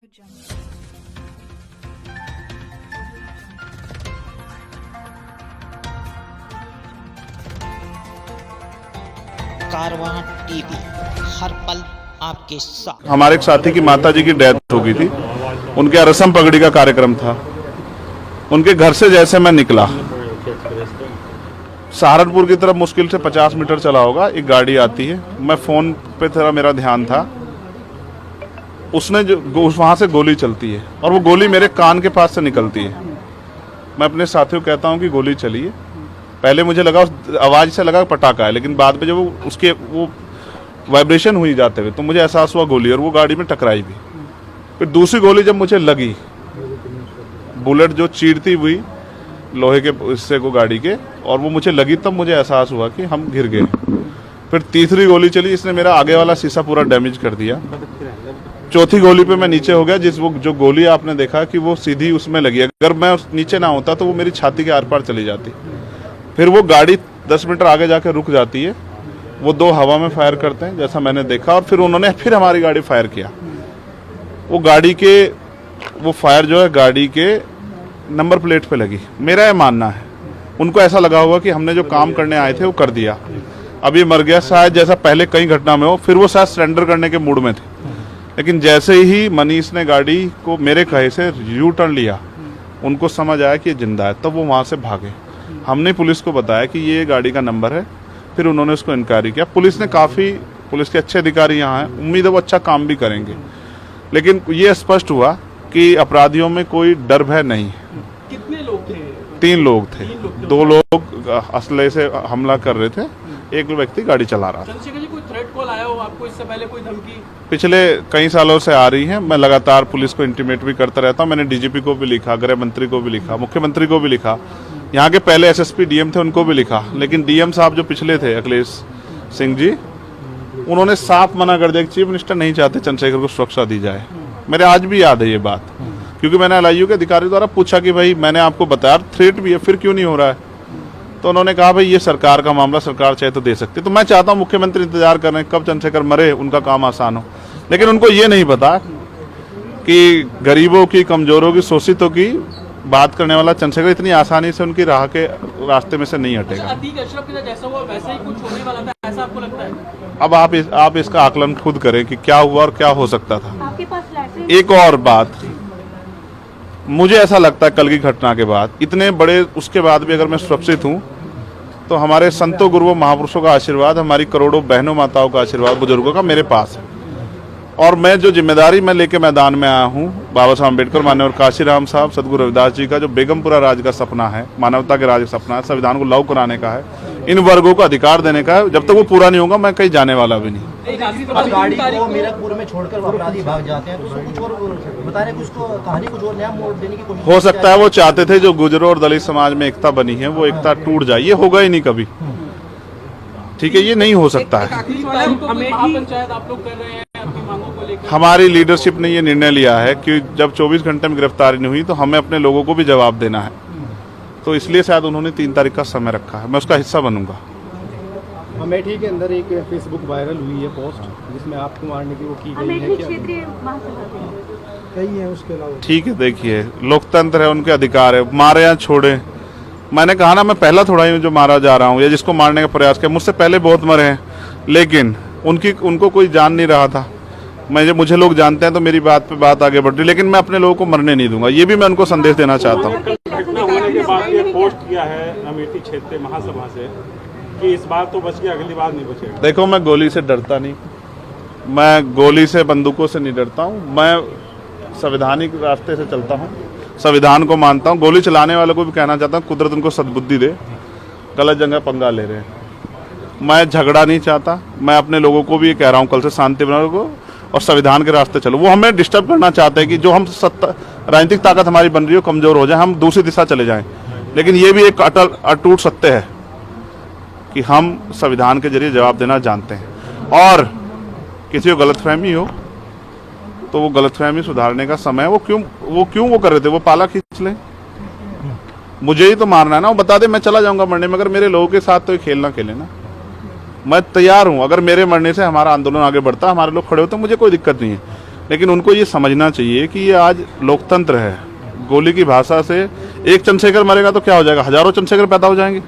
कारवां TV, हर पल आपके साथ। हमारे एक साथी की माता जी की डेथ हो गई थी, उनके रस्म पगड़ी का कार्यक्रम था। उनके घर से जैसे मैं निकला, सहारनपुर की तरफ मुश्किल से 50 मीटर चला होगा, एक गाड़ी आती है। मैं फोन पे थोड़ा मेरा ध्यान था, उसने जो वहां से गोली चलती है और वो गोली मेरे कान के पास से निकलती है। मैं अपने साथियों को कहता हूँ कि गोली चली है। पहले मुझे लगा उस आवाज से लगा पटाखा है, लेकिन बाद में जब वो वाइब्रेशन हुई जाते हुए तो मुझे एहसास हुआ गोली, और वो गाड़ी में टकराई भी। फिर दूसरी गोली जब मुझे लगी, बुलेट जो चीरती हुई लोहे के हिस्से को गाड़ी के, और वो मुझे लगी, तब मुझे एहसास हुआ कि हम गिर गए। फिर तीसरी गोली चली, इसने मेरा आगे वाला शीशा पूरा डैमेज कर दिया। चौथी गोली पे मैं नीचे हो गया, जो गोली आपने देखा कि वो सीधी उसमें लगी। अगर मैं नीचे ना होता तो वो मेरी छाती के आर पार चली जाती। फिर वो गाड़ी 10 मीटर आगे जाकर रुक जाती है। वो दो हवा में फायर करते हैं जैसा मैंने देखा, और फिर उन्होंने फिर हमारी गाड़ी फायर किया। वो गाड़ी के वो फायर जो है गाड़ी के नंबर प्लेट पे लगी। मेरा ये मानना है, उनको ऐसा लगा होगा कि हमने जो काम करने आए थे वो कर दिया, अब ये मर गया शायद, जैसा पहले कई घटना में हो। फिर वो शायद सरेंडर करने के मूड में थे, लेकिन जैसे ही मनीष ने गाड़ी को मेरे कहे से यू टर्न लिया, उनको समझ आया कि ये जिंदा है, तब वो वहां से भागे। हमने पुलिस को बताया कि ये गाड़ी का नंबर है, फिर उन्होंने उसको इंक्वायरी किया। पुलिस के अच्छे अधिकारी यहाँ हैं, उम्मीद है वो अच्छा काम भी करेंगे। लेकिन ये स्पष्ट हुआ कि अपराधियों में कोई डर भय नहीं है। कितने लोग थे? 3 लोग थे। 2 लोग असले से हमला कर रहे थे, एक व्यक्ति गाड़ी चला रहा था। चंद्रशेखर जी, कोई थ्रेट कॉल आया हो आपको इससे पहले, कोई धमकी? पिछले कई सालों से आ रही है। मैं लगातार पुलिस को इंटीमेट भी करता रहता हूँ। मैंने डीजीपी को भी लिखा, गृह मंत्री को भी लिखा, मुख्यमंत्री को भी लिखा, यहाँ के पहले एसएसपी डीएम थे उनको भी लिखा। लेकिन डीएम साहब जो पिछले थे, अखिलेश सिंह जी, उन्होंने साफ मना कर दिया कि चीफ मिनिस्टर नहीं चाहते चंद्रशेखर को सुरक्षा दी जाए। मेरे आज भी याद है ये बात, क्योंकि मैंने एलआईयू के अधिकारी द्वारा पूछा कि भाई मैंने आपको बताया थ्रेट भी है, फिर क्यों नहीं हो रहा है? तो उन्होंने कहा भाई ये सरकार का मामला, सरकार चाहे तो दे सकती। तो मैं चाहता हूँ मुख्यमंत्री इंतजार कर रहे हैं कब चंद्रशेखर मरे, उनका काम आसान हो। लेकिन उनको ये नहीं पता कि गरीबों की, कमजोरों की, शोषितों की बात करने वाला चंद्रशेखर इतनी आसानी से उनकी राह के रास्ते में से नहीं हटेगा। अतीक अशरफ के साथ जैसा हुआ वैसा ही कुछ होने वाला था, ऐसा आपको लगता है? अब आप इसका आकलन खुद करें कि क्या हुआ और क्या हो सकता था। आपके पास एक और बात, मुझे ऐसा लगता है कल की घटना के बाद, इतने बड़े उसके बाद भी अगर मैं सुरक्षित हूँ तो हमारे संतों, गुरुओं, महापुरुषों का आशीर्वाद, हमारी करोड़ों बहनों माताओं का आशीर्वाद, बुजुर्गों का मेरे पास है। और मैं जो जिम्मेदारी मैं लेके मैदान में आया हूँ, बाबा साहब अम्बेडकर, माननीय काशीराम साहब, सदगुरु रविदास जी का जो बेगमपुरा राज का सपना है, मानवता के राज का सपना है, संविधान को लागू कराने का है, इन वर्गों को अधिकार देने का है, जब तक वो पूरा नहीं होगा मैं कहीं जाने वाला भी नहीं। गाड़ी को मीरकपुर में छोड़कर अपराधी भाग जाते हैं, तो उसको कुछ और बता रहे, कुछ कहानी कुछ और नया मोड़ देने की कोशिश हो सकता है वो चाहते थे जो गुजरों और दलित समाज में एकता बनी है वो एकता टूट जाए। ये होगा ही नहीं कभी, ठीक है, ये नहीं हो सकता है। पंचायत आप लोग कर रहे हैं अपनी मांगों को लेकर? हमारी लीडरशिप ने ये निर्णय लिया है कि जब 24 घंटे में गिरफ्तारी नहीं हुई तो हमें अपने लोगों को भी जवाब देना है, तो इसलिए शायद उन्होंने 3 तारीख का समय रखा है। मैं उसका हिस्सा बनूंगा। अमेठी के अंदर एक फेसबुक वायरल हुई है पोस्ट, जिसमें आपको मारने की वो की गई है, क्षेत्रीय महासभा कई है उसके अलावा। ठीक है, देखिए लोकतंत्र है, उनके अधिकार है, मारे या छोड़े। मैंने कहा ना, मैं पहला थोड़ा ही जो मारा जा रहा हूँ या जिसको मारने का प्रयास किया, मुझसे पहले बहुत मरे हैं, लेकिन उनको कोई जान नहीं रहा था। मुझे लोग जानते हैं तो मेरी बात पे बात आगे बढ़ रही, लेकिन मैं अपने लोगों को मरने नहीं दूंगा। ये भी मैं उनको संदेश देना चाहता हूँ। घटना होने के बाद ये पोस्ट किया है अमेठी क्षेत्रीय महासभा से कि इस बार तो बच गया, अगली बार नहीं बचेगा। देखो, मैं गोली से डरता नहीं, मैं गोली से, बंदूकों से नहीं डरता हूँ। मैं संवैधानिक रास्ते से चलता हूँ, संविधान को मानता हूँ। गोली चलाने वालों को भी कहना चाहता हूँ कुदरत उनको सद्बुद्धि दे, गलत जगह पंगा ले रहे हैं। मैं झगड़ा नहीं चाहता, मैं अपने लोगों को भी ये कह रहा हूँ कल से शांति बनाओ और संविधान के रास्ते चलो। वो हमें डिस्टर्ब करना चाहते हैं कि जो हम राजनीतिक ताकत हमारी बन रही हो कमजोर हो जाए, हम दूसरी दिशा चले जाएं। लेकिन ये भी एक अटूट सत्य है कि हम संविधान के जरिए जवाब देना जानते हैं, और किसी को गलतफहमी हो तो वो गलतफहमी सुधारने का समय है। वो क्यों कर रहे थे? वो पाला खींच ले, मुझे ही तो मारना है ना, वो बता दे मैं चला जाऊंगा मरने में, अगर मेरे लोगों के साथ तो ये खेल ना खेले ना। मैं तैयार हूं, अगर मेरे मरने से हमारा आंदोलन आगे बढ़ता, हमारे लोग खड़े होते, मुझे कोई दिक्कत नहीं है। लेकिन उनको ये समझना चाहिए कि ये आज लोकतंत्र है। गोली की भाषा से एक चंद्रशेखर मरेगा तो क्या हो जाएगा, हजारों चंद्रशेखर पैदा हो जाएंगे।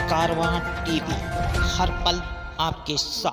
कारवां टीवी, हर पल आपके साथ।